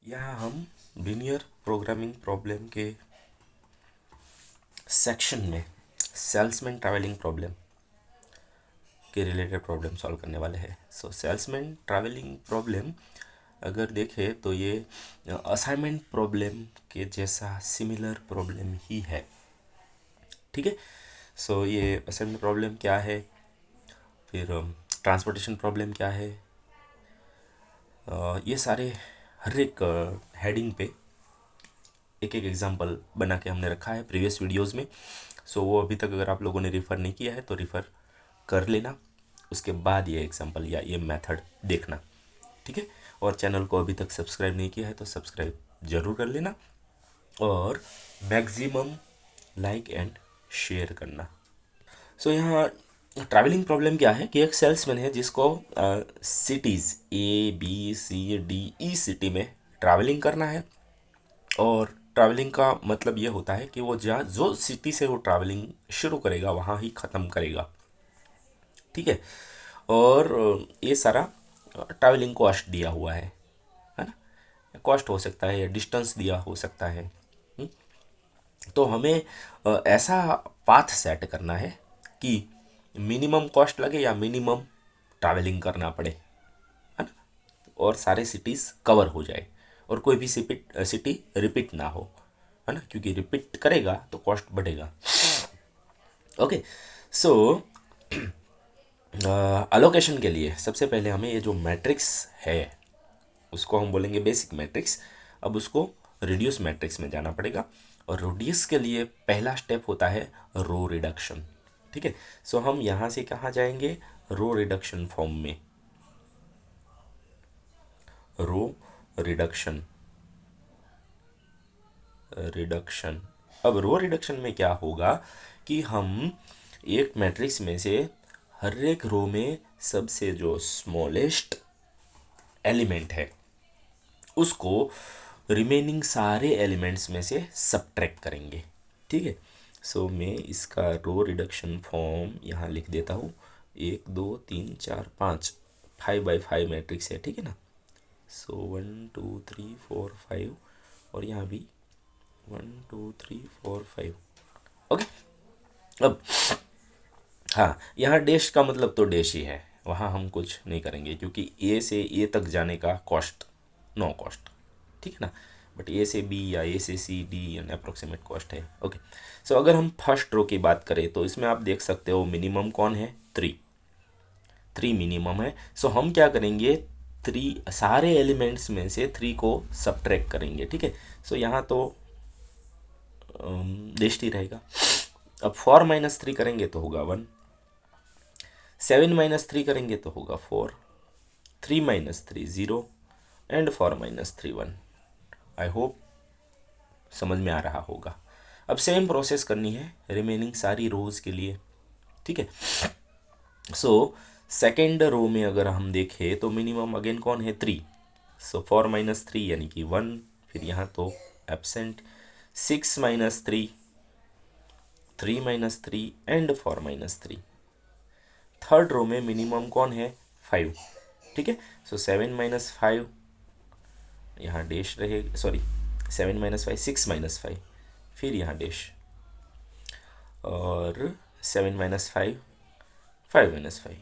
यहाँ हम linear programming problem के सेक्शन में सेल्समैन ट्रैवलिंग प्रॉब्लम के रिलेटेड प्रॉब्लम सॉल्व करने वाले हैं। सो सेल्समैन ट्रैवलिंग प्रॉब्लम अगर देखें तो ये असाइनमेंट प्रॉब्लम के जैसा सिमिलर प्रॉब्लम ही है। ठीक है। सो ये असाइनमेंट प्रॉब्लम क्या है, फिर ट्रांसपोर्टेशन प्रॉब्लम क्या है, ये सारे हर एक हेडिंग पे एक एक एग्जांपल बना के हमने रखा है प्रीवियस वीडियोस में। सो वो अभी तक अगर आप लोगों ने रेफ़र नहीं किया है तो रेफ़र कर लेना, उसके बाद ये एग्जांपल या ये मेथड देखना। ठीक है। और चैनल को अभी तक सब्सक्राइब नहीं किया है तो सब्सक्राइब ज़रूर कर लेना और मैक्सिमम लाइक एंड शेयर करना। सो यहाँ ट्रैवलिंग प्रॉब्लम क्या है कि एक सेल्समैन है जिसको cities A B C D E city में ट्रैवलिंग करना है। और ट्रैवलिंग का मतलब ये होता है कि वो जहाँ जो सिटी से वो ट्रैवलिंग शुरू करेगा वहाँ ही ख़त्म करेगा। ठीक है। और ये सारा ट्रैवलिंग कॉस्ट दिया हुआ है ना। कॉस्ट हो सकता है या डिस्टेंस दिया हो सकता है। तो हमें ऐसा पाथ सेट करना है कि मिनिमम कॉस्ट लगे या मिनिमम ट्रैवलिंग करना पड़े, है ना, और सारे सिटीज़ कवर हो जाए और कोई भी सिटी रिपीट ना हो, है ना, क्योंकि रिपीट करेगा तो कॉस्ट बढ़ेगा। ओके। सो अलोकेशन के लिए सबसे पहले हमें ये जो मैट्रिक्स है उसको हम बोलेंगे बेसिक मैट्रिक्स। अब उसको रिड्यूस मैट्रिक्स में जाना पड़ेगा और रिड्यूस के लिए पहला स्टेप होता है रो रिडक्शन। ठीक है। सो हम यहाँ से कहाँ जाएंगे, रो रिडक्शन फॉर्म में, रो रिडक्शन रिडक्शन। अब रो रिडक्शन में क्या होगा कि हम एक मैट्रिक्स में से हर एक रो में सबसे जो स्मॉलेस्ट एलिमेंट है उसको रिमेनिंग सारे एलिमेंट्स में से सब्ट्रैक्ट करेंगे। ठीक है। सो मैं इसका रो रिडक्शन फॉर्म यहाँ लिख देता हूँ। 1 2 3 4 5 5 बाई 5 मैट्रिक्स है, ठीक है ना। सो 1 2 3 4 5 और यहाँ भी 1 2 3 4 5। ओके। अब हाँ, यहाँ डैश का मतलब तो डैश ही है, वहाँ हम कुछ नहीं करेंगे क्योंकि ए से ए तक जाने का कॉस्ट नो कॉस्ट, ठीक है ना। बट ए से बी या ए से C D N approximate cost है। ओके। सो अगर हम फर्स्ट रो की बात करें तो इसमें आप देख सकते हो मिनिमम कौन है, 3 मिनिमम है। सो हम क्या करेंगे, 3 सारे एलिमेंट्स में से 3 को सब्ट्रैक्ट करेंगे। ठीक है। सो यहाँ तो डैश ही रहेगा। अब 4 - 3 करेंगे तो होगा 1, 7 - 3 करेंगे तो होगा 4, 3 - 3 0 एंड 4 - 3 1। आई होप समझ में आ रहा होगा। अब सेम प्रोसेस करनी है रिमेनिंग सारी रोज के लिए। ठीक है। सो सेकेंड रो में अगर हम देखें तो मिनिमम अगेन कौन है, 3। सो 4 - 3 यानी कि 1, फिर यहाँ तो एबसेंट। 6 - 3, 3 - 3 एंड 4 - 3। थर्ड रो में मिनिमम कौन है, 5। ठीक है। सो 7 - 5 यहाँ डैश रहे, सॉरी 7 - 5 6 - 5 फिर यहाँ डैश और 7 - 5 5 - 5।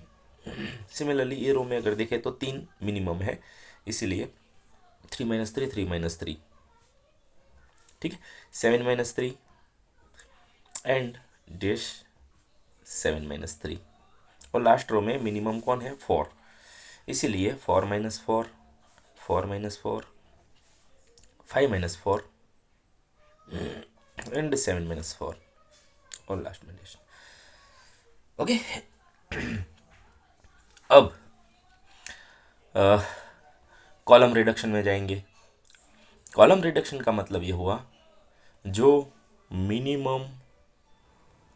सिमिलरली ये रो में अगर देखें तो 3 मिनिमम है, इसीलिए 3 - 3 3 - 3। ठीक है। 7 - 3 एंड डैश 7 - 3 और लास्ट रो में मिनिमम कौन है, 4, इसीलिए 4 - 4 4 - 4 5 - 4 एंड 7 - 4 और लास्ट में डैश। ओके। अब कॉलम रिडक्शन में जाएंगे। कॉलम रिडक्शन का मतलब ये हुआ जो मिनिमम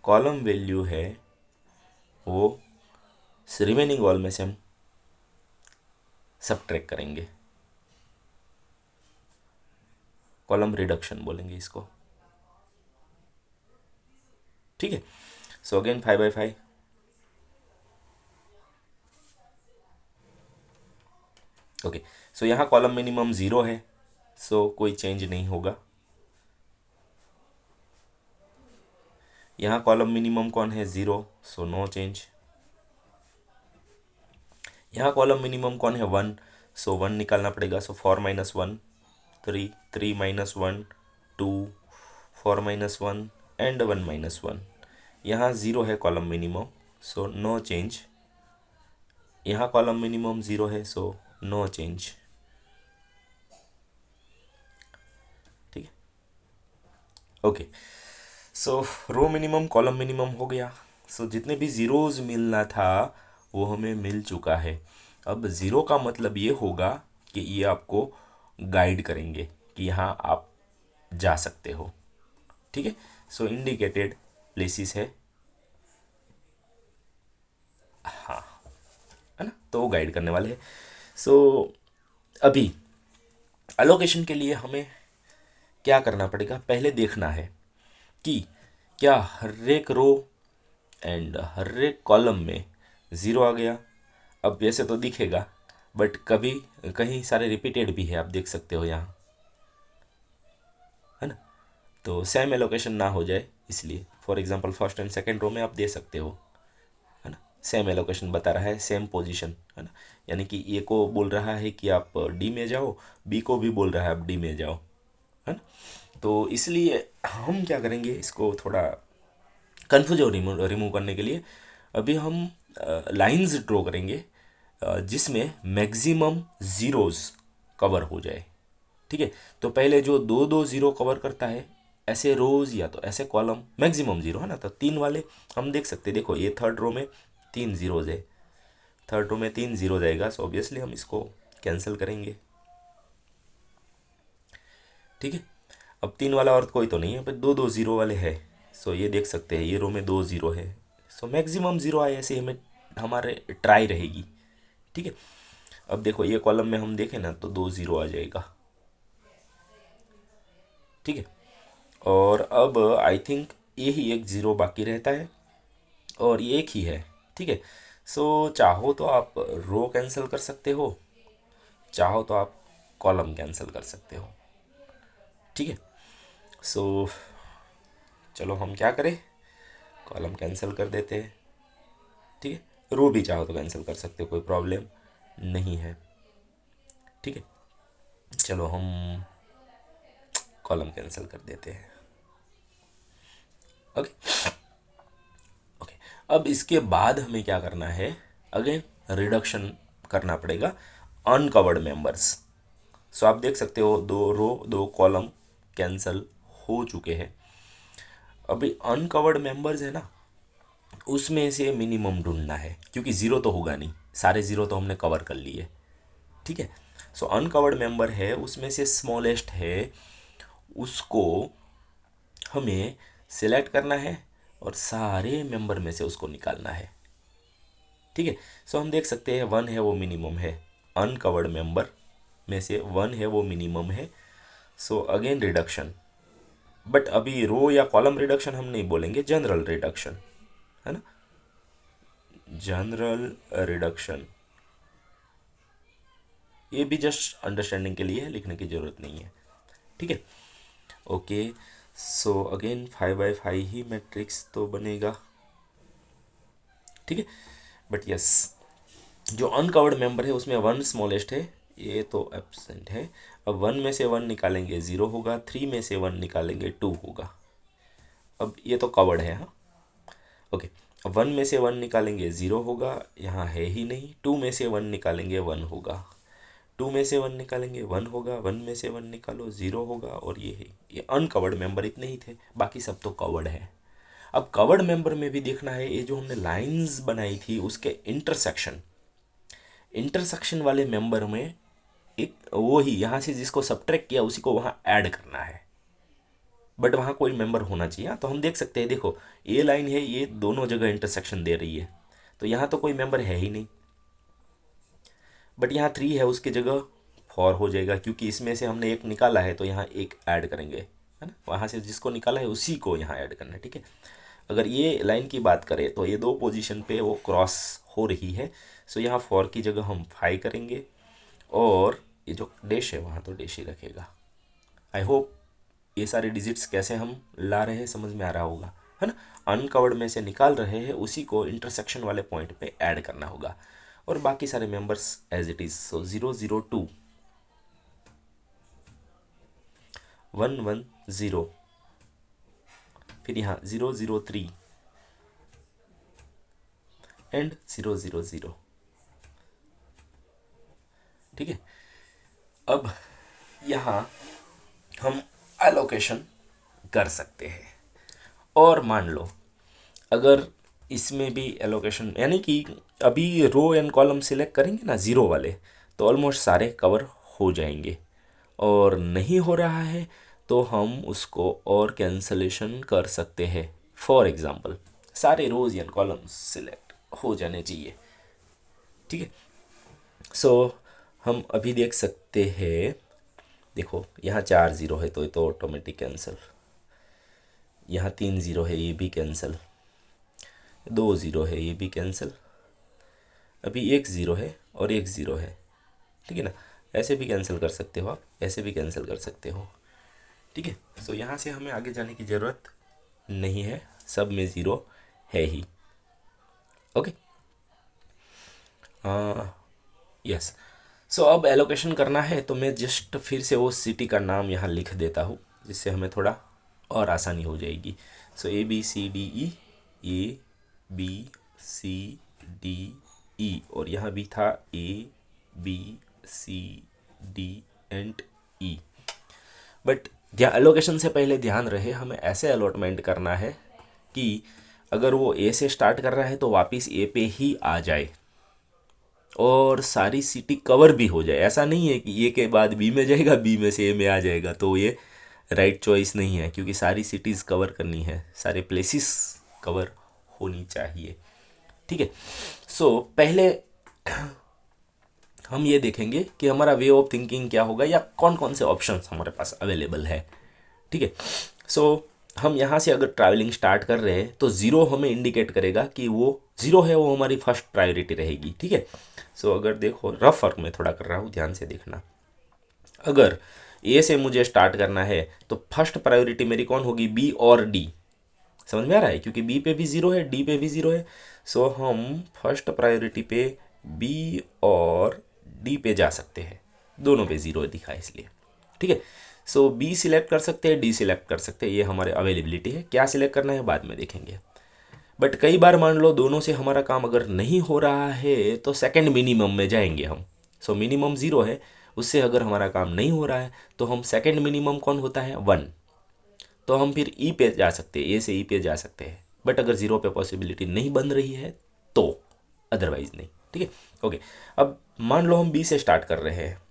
कॉलम वैल्यू है वो रिमेनिंग वॉल में से हम सब्ट्रैक्ट करेंगे। कॉलम रिडक्शन बोलेंगे इसको। ठीक है। So again 5 × 5। ओके। सो यहाँ कॉलम मिनिमम 0 है, सो कोई चेंज नहीं होगा। यहाँ कॉलम मिनिमम कौन है, 0, सो नो चेंज। यहाँ कॉलम मिनिमम कौन है, 1, सो 1 निकालना पड़ेगा। So 4 minus 1 3, 3 minus 1 2, 4 minus 1 and 1 minus 1। यहाँ 0 है column minimum, so no change. यहाँ कॉलम मिनिमम 0 है, सो नो चेंज। ठीक है, okay. So row minimum column minimum हो गया। सो जितने भी ज़ीरोज़ मिलना था वो हमें मिल चुका है। अब ज़ीरो का मतलब ये होगा कि ये आपको गाइड करेंगे कि यहाँ आप जा सकते हो। ठीक है, सो इंडिकेटेड प्लेसेस है, हाँ, है ना, तो वो गाइड करने वाले हैं। सो अभी अलोकेशन के लिए हमें क्या करना पड़ेगा, पहले देखना है कि क्या हर एक रो एंड हर एक कॉलम में ज़ीरो आ गया। अब वैसे तो दिखेगा बट कभी कहीं सारे रिपीटेड भी है, आप देख सकते हो यहाँ, है ना, तो सेम एलोकेशन ना हो जाए इसलिए। For example first and second row में आप दे सकते हो, है ना, सेम एलोकेशन बता रहा है, सेम पोजीशन, है ना, यानी कि ए को बोल रहा है कि आप डी में जाओ, बी को भी बोल रहा है आप डी में जाओ, है ना। तो इसलिए हम क्या करेंगे, इसको थोड़ा कन्फ्यूजन रिमूव करने के लिए अभी हम लाइंस ड्रॉ करेंगे जिसमें मैक्सिमम ज़ीरोज़ कवर हो जाए। ठीक है, तो पहले जो दो दो ज़ीरो कवर करता है ऐसे रोज़ या तो ऐसे कॉलम, मैक्सिमम ज़ीरो, है ना, तो 3 वाले हम देख सकते हैं। देखो ये थर्ड रो में 3 ज़ीरोज़ है, थर्ड रो में 3 ज़ीरो जाएगा, सो ऑब्वियसली हम इसको कैंसिल करेंगे। ठीक है, अब 3 वाला और कोई तो नहीं है, पर दो दो ज़ीरो वाले है, सो ये देख सकते हैं ये रो में 2 ज़ीरो है, सो मैक्सिमम ज़ीरो आए ऐसे हमें हमारे ट्राई रहेगी। ठीक है, अब देखो ये कॉलम में हम देखें ना तो 2 ज़ीरो आ जाएगा। ठीक है, और अब आई थिंक यही एक ज़ीरो बाकी रहता है और ये एक ही है। ठीक है, सो चाहो तो आप रो कैंसिल कर सकते हो, चाहो तो आप कॉलम कैंसिल कर सकते हो। ठीक है, सो चलो हम क्या करें, कॉलम कैंसिल कर देते हैं। ठीक है, रो भी चाहो तो कैंसिल कर सकते हो, कोई प्रॉब्लम नहीं है। ठीक है, चलो हम कॉलम कैंसिल कर देते हैं। ओके, ओके, अब इसके बाद हमें क्या करना है, अगेन रिडक्शन करना पड़ेगा अनकवर्ड मेंबर्स। सो आप देख सकते हो दो रो दो कॉलम कैंसिल हो चुके हैं। अभी अनकवर्ड मेंबर्स है ना, उसमें से मिनिमम ढूंढना है क्योंकि ज़ीरो तो होगा नहीं, सारे ज़ीरो तो हमने कवर कर लिए। ठीक है, सो अनकवर्ड मेंबर है उसमें से स्मॉलेस्ट है, उसको हमें सिलेक्ट करना है और सारे मेंबर में से उसको निकालना है। ठीक है, सो हम देख सकते हैं 1 है वो मिनिमम है, अनकवर्ड मेंबर में से 1 है वो मिनिमम है। सो अगेन रिडक्शन, बट अभी रो या कॉलम रिडक्शन हम नहीं बोलेंगे, जनरल रिडक्शन, है ना, जनरल रिडक्शन, ये भी जस्ट अंडरस्टैंडिंग के लिए है, लिखने की ज़रूरत नहीं है। ठीक है, okay, so again 5 by 5 he matrix तो बनेगा। ठीक है, बट यस जो अनकवर्ड मेंबर है उसमें 1 स्मॉलेस्ट है, ये तो एब्सेंट है। अब 1 में से 1 निकालेंगे 0 होगा, 3 में से 1 निकालेंगे 2 होगा। अब ये तो कवर्ड है, हाँ, ओके। अब 1 में से 1 निकालेंगे 0 होगा, यहाँ है ही नहीं। 2 में से 1 निकालेंगे 1 होगा, 2 में से 1 निकालेंगे 1 होगा, 1 में से 1 निकालो 0 होगा, और ये है, ये अनकवर्ड मेंबर इतने ही थे, बाकी सब तो कवर्ड है। अब कवर्ड मेंबर में भी देखना है, ये जो हमने लाइंस बनाई थी उसके इंटरसेक्शन, इंटरसेक्शन वाले मेंबर में एक वो ही यहाँ से जिसको सब्ट्रैक्ट किया उसी को वहाँ ऐड करना है, बट वहाँ कोई मेंबर होना चाहिए। हाँ, तो हम देख सकते हैं, देखो ये लाइन है, ये दोनों जगह इंटरसेक्शन दे रही है, तो यहाँ तो कोई मेंबर है ही नहीं, बट यहाँ 3 है उसकी जगह 4 हो जाएगा क्योंकि इसमें से हमने एक निकाला है तो यहाँ एक ऐड करेंगे, है ना, वहाँ से जिसको निकाला है उसी को यहाँ ऐड करना है। ठीक है, अगर ये लाइन की बात करें तो ये दो पोजीशन पे वो क्रॉस हो रही है, सो यहाँ 4 की जगह हम 5 करेंगे, और ये जो डैश है वहाँ तो डैश ही रखेगा। आई होप ये सारे डिजिट्स कैसे हम ला रहे हैं समझ में आ रहा होगा, है ना। अनकवर्ड में से निकाल रहे हैं, उसी को इंटरसेक्शन वाले पॉइंट पे ऐड करना होगा, और बाकी सारे मेंबर्स एज इट इज। सो 002 110, फिर यहाँ 003 एंड 000। ठीक है, अब यहाँ हम एलोकेशन कर सकते हैं। और मान लो अगर इसमें भी एलोकेशन, यानी कि अभी रो एंड कॉलम सिलेक्ट करेंगे ना ज़ीरो वाले, तो ऑलमोस्ट सारे कवर हो जाएंगे। और नहीं हो रहा है तो हम उसको और कैंसलेशन कर सकते हैं। फॉर एग्ज़ाम्पल सारे रोज एंड कॉलम्स सिलेक्ट हो जाने चाहिए। ठीक है, सो हम अभी देख सकते हैं, देखो यहाँ 4 ज़ीरो है तो ये तो ऑटोमेटिक कैंसिल, यहाँ 3 ज़ीरो है ये भी कैंसिल, 2 ज़ीरो है ये भी कैंसिल, अभी 1 ज़ीरो है और 1 ज़ीरो है। ठीक है ना, ऐसे भी कैंसिल कर सकते हो आप, ऐसे भी कैंसिल कर सकते हो। ठीक है, सो यहाँ से हमें आगे जाने की ज़रूरत नहीं है, सब में ज़ीरो है ही। Okay, yes. सो अब एलोकेशन करना है तो मैं जस्ट फिर से वो सिटी का नाम यहाँ लिख देता हूँ, जिससे हमें थोड़ा और आसानी हो जाएगी। सो ABCDE, ABCDE, और यहाँ भी था ABCD and E। But allocation से पहले ध्यान रहे, हमें ऐसे अलॉटमेंट करना है कि अगर वो A से स्टार्ट कर रहा है तो वापस A पे ही आ जाए और सारी सिटी कवर भी हो जाए। ऐसा नहीं है कि ए के बाद बी में जाएगा, बी में से ए में आ जाएगा, तो ये राइट चॉइस नहीं है, क्योंकि सारी सिटीज़ कवर करनी है, सारे प्लेसेस कवर होनी चाहिए। ठीक है, सो पहले हम ये देखेंगे कि हमारा वे ऑफ थिंकिंग क्या होगा, या कौन कौन से ऑप्शंस हमारे पास अवेलेबल है। ठीक है, सो हम यहाँ से अगर ट्रैवलिंग स्टार्ट कर रहे हैं तो ज़ीरो हमें इंडिकेट करेगा कि वो ज़ीरो है, वो हमारी फर्स्ट प्रायोरिटी रहेगी। ठीक है, सो अगर देखो रफ वर्क में थोड़ा कर रहा हूँ, ध्यान से देखना। अगर ए से मुझे स्टार्ट करना है तो फर्स्ट प्रायोरिटी मेरी कौन होगी, बी और डी। समझ में आ रहा है, क्योंकि बी पे भी ज़ीरो है, डी पे भी ज़ीरो है। सो हम फर्स्ट प्रायोरिटी पे बी और डी पे जा सकते हैं, दोनों पे ज़ीरो दिखा है इसलिए। ठीक है, सो बी सिलेक्ट कर सकते हैं, डी सिलेक्ट कर सकते हैं, ये हमारे अवेलेबिलिटी है। क्या सिलेक्ट करना है बाद में देखेंगे। बट कई बार मान लो दोनों से हमारा काम अगर नहीं हो रहा है तो सेकंड मिनिमम में जाएंगे हम। सो मिनिमम ज़ीरो है, उससे अगर हमारा काम नहीं हो रहा है तो हम सेकंड मिनिमम कौन होता है, 1, तो हम फिर ई पे जा सकते हैं, ए से ई पे जा सकते हैं। बट अगर ज़ीरो पे पॉसिबिलिटी नहीं बन रही है तो अदरवाइज नहीं। ठीक है, ओके। अब मान लो हम बी से स्टार्ट कर रहे हैं,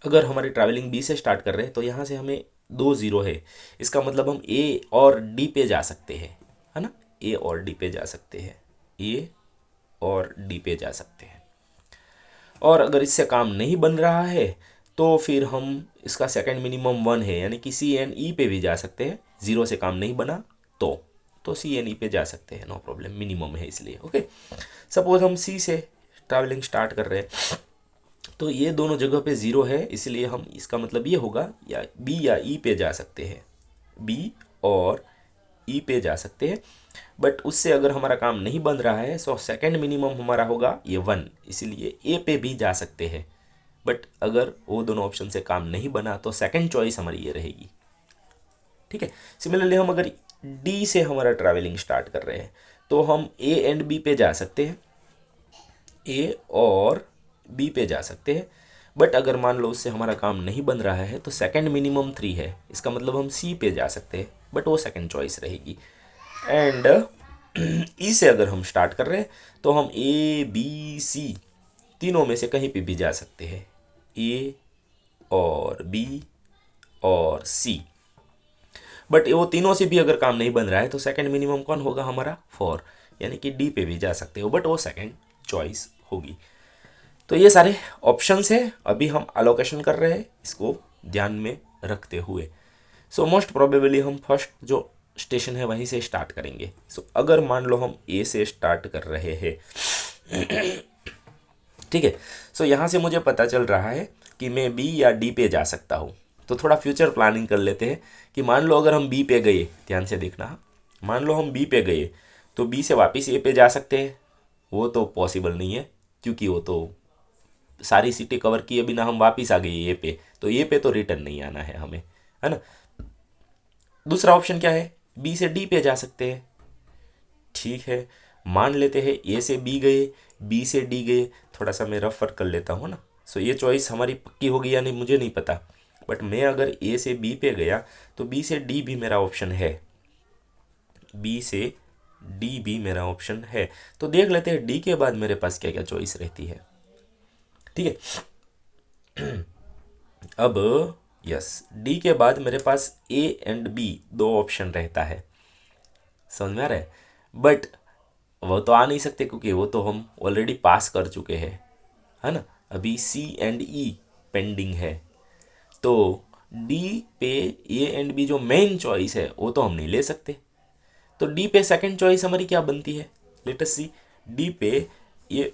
अगर हमारी ट्रैवलिंग बी से स्टार्ट कर रहे हैं तो यहाँ से हमें 2 ज़ीरो है, इसका मतलब हम ए और डी पे जा सकते हैं, है ना, ए और डी पे जा सकते हैं, ए और डी पे जा सकते हैं। और अगर इससे काम नहीं बन रहा है तो फिर हम इसका सेकंड मिनिमम 1 है, यानी कि सी एंड ई पे भी जा सकते हैं। ज़ीरो से काम नहीं बना तो सी एंड ई पे जा सकते हैं, नो प्रॉब्लम, मिनिमम है इसलिए। ओके, सपोज हम सी से ट्रैवलिंग स्टार्ट कर रहे हैं तो ये दोनों जगह पे ज़ीरो है, इसलिए हम, इसका मतलब ये होगा या बी या ई पे जा सकते हैं, बी और ई पे जा सकते हैं। बट उससे अगर हमारा काम नहीं बन रहा है सो सेकंड मिनिमम हमारा होगा ये 1, इसीलिए ए पे भी जा सकते हैं। बट अगर वो दोनों ऑप्शन से काम नहीं बना तो सेकंड चॉइस हमारी ये रहेगी। ठीक है, सिमिलरली हम अगर डी से हमारा ट्रैवलिंग स्टार्ट कर रहे हैं तो हम ए एंड बी पे जा सकते हैं, ए और बी पे जा सकते हैं। बट अगर मान लो उससे हमारा काम नहीं बन रहा है तो सेकंड मिनिमम 3 है, इसका मतलब हम सी पे जा सकते हैं, बट वो सेकंड चॉइस रहेगी। एंड ई से अगर हम स्टार्ट कर रहे हैं तो हम ए बी सी तीनों में से कहीं पे भी जा सकते हैं, ए और बी और सी। बट वो तीनों से भी अगर काम नहीं बन रहा है तो सेकंड मिनिमम कौन होगा हमारा, 4, यानी कि डी पे भी जा सकते हो, बट वो सेकंड चॉइस होगी। तो ये सारे ऑप्शंस है, अभी हम अलोकेशन कर रहे हैं, इसको ध्यान में रखते हुए। सो मोस्ट प्रोबेबली हम फर्स्ट जो स्टेशन है वहीं से स्टार्ट करेंगे। सो अगर मान लो हम ए से स्टार्ट कर रहे हैं, ठीक है, सो यहाँ से मुझे पता चल रहा है कि मैं बी या डी पे जा सकता हूँ। तो थोड़ा फ्यूचर प्लानिंग कर लेते हैं कि मान लो अगर हम बी पे गए, ध्यान से देखना, मान लो हम बी पे गए तो बी से वापस ए पे जा सकते हैं? वो तो पॉसिबल नहीं है, क्योंकि वो तो सारी सिटी कवर किए बिना हम वापस आ गए ए पे, तो ए पे तो रिटर्न नहीं आना है हमें, है ना। दूसरा ऑप्शन क्या है, बी से डी पे जा सकते हैं। ठीक है, मान लेते हैं ए से बी गए, बी से डी गए, थोड़ा सा मैं रफ वर्क कर लेता हूँ ना। सो ये चॉइस हमारी पक्की होगी या नहीं मुझे नहीं पता, बट मैं अगर ए से बी पे गया तो बी से डी भी मेरा ऑप्शन है, बी से डी भी मेरा ऑप्शन है। तो देख लेते हैं डी के बाद मेरे पास क्या क्या चॉइस रहती है। ठीक है, अब यस, डी के बाद मेरे पास ए एंड बी दो ऑप्शन रहता है, समझ में आ रहा है। बट वो तो आ नहीं सकते क्योंकि वो तो हम ऑलरेडी पास कर चुके हैं, है ना। अभी सी एंड ई पेंडिंग है, तो डी पे ए एंड बी जो मेन चॉइस है वो तो हम नहीं ले सकते। तो डी पे सेकंड चॉइस हमारी क्या बनती है, लेट अस सी। डी पे ये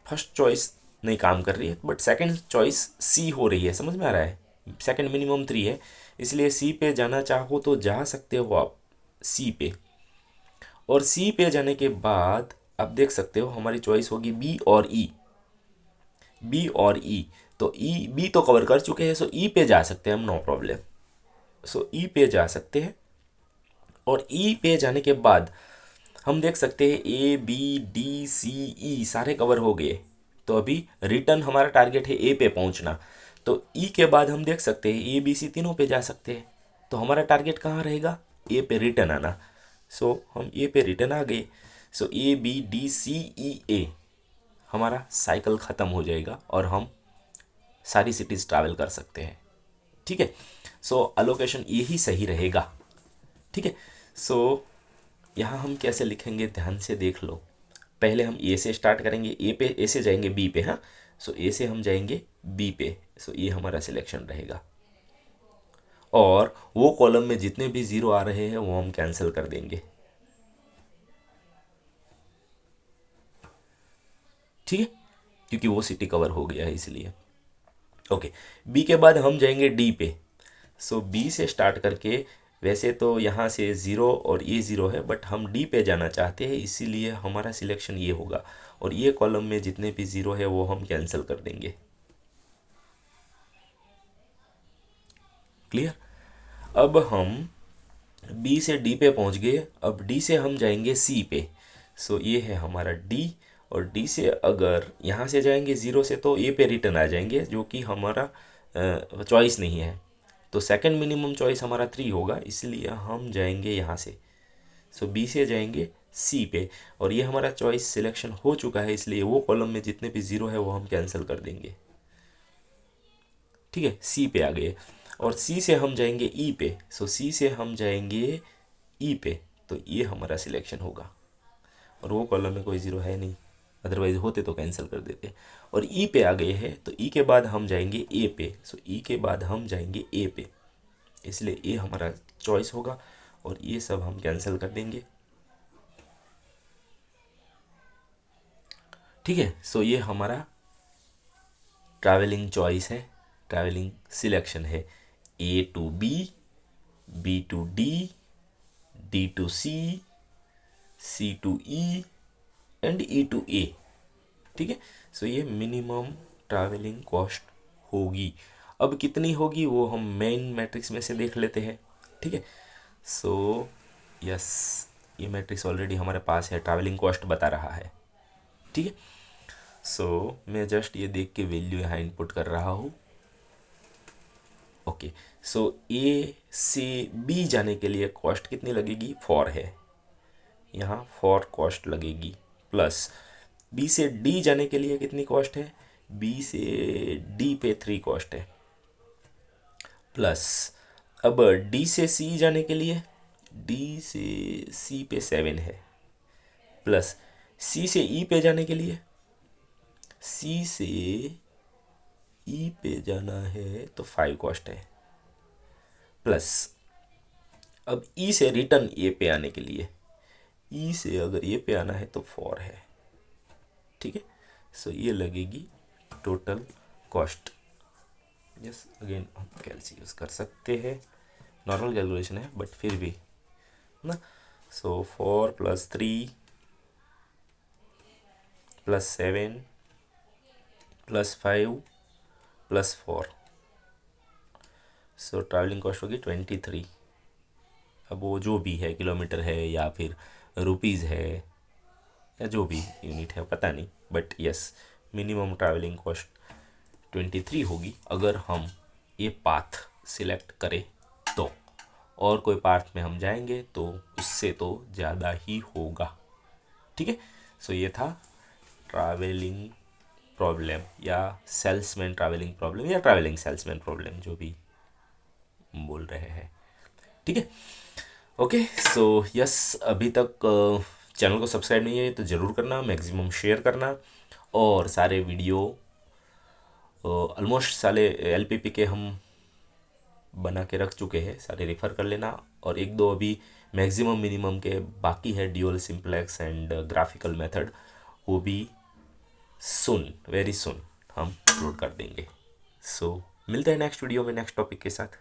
फर्स्ट चॉइस नहीं काम कर रही है, बट सेकंड चॉइस सी हो रही है, समझ में आ रहा है। सेकंड मिनिमम 3 है, इसलिए सी पे जाना चाहो तो जा सकते हो आप सी पे। और सी पे जाने के बाद आप देख सकते हो हमारी चॉइस होगी बी और ई, बी और ई। तो ई बी तो कवर कर चुके हैं, सो ई पे जा सकते हैं हम, नो प्रॉब्लम। सो ई पे जा सकते हैं, और ई पे जाने के बाद हम देख सकते हैं ए बी डी सी ई सारे कवर हो गए। तो अभी रिटर्न हमारा टारगेट है ए पे पहुंचना, तो ई के बाद हम देख सकते हैं ए बी सी तीनों पे जा सकते हैं। तो हमारा टारगेट कहाँ रहेगा, ए पे रिटर्न आना। सो हम ए पे रिटर्न आ गए। सो ए बी डी सी ई ए हमारा साइकिल ख़त्म हो जाएगा और हम सारी सिटीज़ ट्रैवल कर सकते हैं। ठीक है, सो अलोकेशन यही सही रहेगा। ठीक है, सो यहाँ हम कैसे लिखेंगे, ध्यान से देख लो। पहले हम ए से स्टार्ट करेंगे, ए पे, ए से जाएंगे बी पे, हाँ। सो ए से हम जाएंगे बी पे, सो ये हमारा सिलेक्शन रहेगा। और वो कॉलम में जितने भी ज़ीरो आ रहे हैं वो हम कैंसिल कर देंगे। ठीक है, क्योंकि वो सिटी कवर हो गया है इसलिए। ओके, बी के बाद हम जाएंगे डी पे। सो बी से स्टार्ट करके, वैसे तो यहाँ से ज़ीरो और ये ज़ीरो है, बट हम डी पे जाना चाहते हैं, इसीलिए हमारा सिलेक्शन ये होगा। और ये कॉलम में जितने भी ज़ीरो है वो हम कैंसिल कर देंगे। क्लियर। अब हम बी से डी पे पहुँच गए, अब डी से हम जाएंगे सी पे। सो ये है हमारा डी, और डी से अगर यहाँ से जाएंगे ज़ीरो से तो ए पे रिटर्न आ जाएंगे, जो कि हमारा चॉइस नहीं है। तो सेकंड मिनिमम चॉइस हमारा 3 होगा, इसलिए हम जाएंगे यहाँ से। सो बी से जाएंगे सी पे, और ये हमारा चॉइस सिलेक्शन हो चुका है, इसलिए वो कॉलम में जितने भी ज़ीरो है वो हम कैंसिल कर देंगे। ठीक है, सी पे आ गए, और सी से हम जाएंगे ई पे। सो सी से हम जाएंगे ई पे, तो ये हमारा सिलेक्शन होगा, और वो कॉलम में कोई ज़ीरो है नहीं, अदरवाइज होते तो कैंसिल कर देते। और ई पे आ गए हैं, तो ई के बाद हम जाएंगे ए पे। सो ई के बाद हम जाएंगे ए पे, इसलिए ए हमारा चॉइस होगा, और ये सब हम कैंसिल कर देंगे। ठीक है, सो ये हमारा ट्रैवलिंग चॉइस है, ट्रैवलिंग सिलेक्शन है। A to B, B to D, D to C, C to E and E to A. ठीक है, सो ये मिनिमम ट्रैवलिंग कॉस्ट होगी। अब कितनी होगी वो हम मेन मैट्रिक्स में से देख लेते हैं। ठीक है, सो यस, ये मैट्रिक्स ऑलरेडी हमारे पास है, ट्रैवलिंग कॉस्ट बता रहा है। ठीक है, सो मैं जस्ट ये देख के वैल्यू यहाँ इनपुट कर रहा हूँ। ओके, सो ए से बी जाने के लिए कॉस्ट कितनी लगेगी, 4 है, यहाँ 4 कॉस्ट लगेगी। प्लस बी से डी जाने के लिए कितनी कॉस्ट है, बी से डी पे 3 कॉस्ट है। प्लस अब डी से सी जाने के लिए, डी से सी पे 7 है। प्लस सी से ई पे जाने के लिए, सी से ई पे जाना है तो 5 कॉस्ट है। प्लस अब ई से रिटर्न ए पे आने के लिए, ई से अगर ए पे आना है तो 4 है। ठीक है, सो ये लगेगी टोटल कॉस्ट। यस अगेन हम कैलसी यूज़ कर सकते हैं, नॉर्मल कैलकुलेशन है बट फिर भी ना। सो 4+3+7+5+4, सो ट्रैवलिंग कॉस्ट होगी 23। अब वो जो भी है, किलोमीटर है या फिर रुपीज़ है या जो भी यूनिट है पता नहीं, but yes minimum travelling cost 23 होगी अगर हम ये पाथ सिलेक्ट करें तो। और कोई पाथ में हम जाएंगे तो उससे तो ज़्यादा ही होगा। ठीक है, सो ये था ट्रैवलिंग प्रॉब्लम या सेल्समैन ट्रैवलिंग प्रॉब्लम या ट्रैवलिंग सेल्समैन प्रॉब्लम, जो भी हम बोल रहे हैं। ठीक है, ओके। सो यस, अभी तक चैनल को सब्सक्राइब नहीं है तो ज़रूर करना, मैक्सिमम शेयर करना, और सारे वीडियो ऑलमोस्ट सारे एलपीपी के हम बना के रख चुके हैं, सारे रेफ़र कर लेना। और एक दो अभी मैक्सिमम मिनिमम के बाकी है, dual simplex and graphical method, वो भी सुन वेरी सुन हम अपलोड कर देंगे। सो मिलते हैं नेक्स्ट वीडियो में नेक्स्ट टॉपिक के साथ।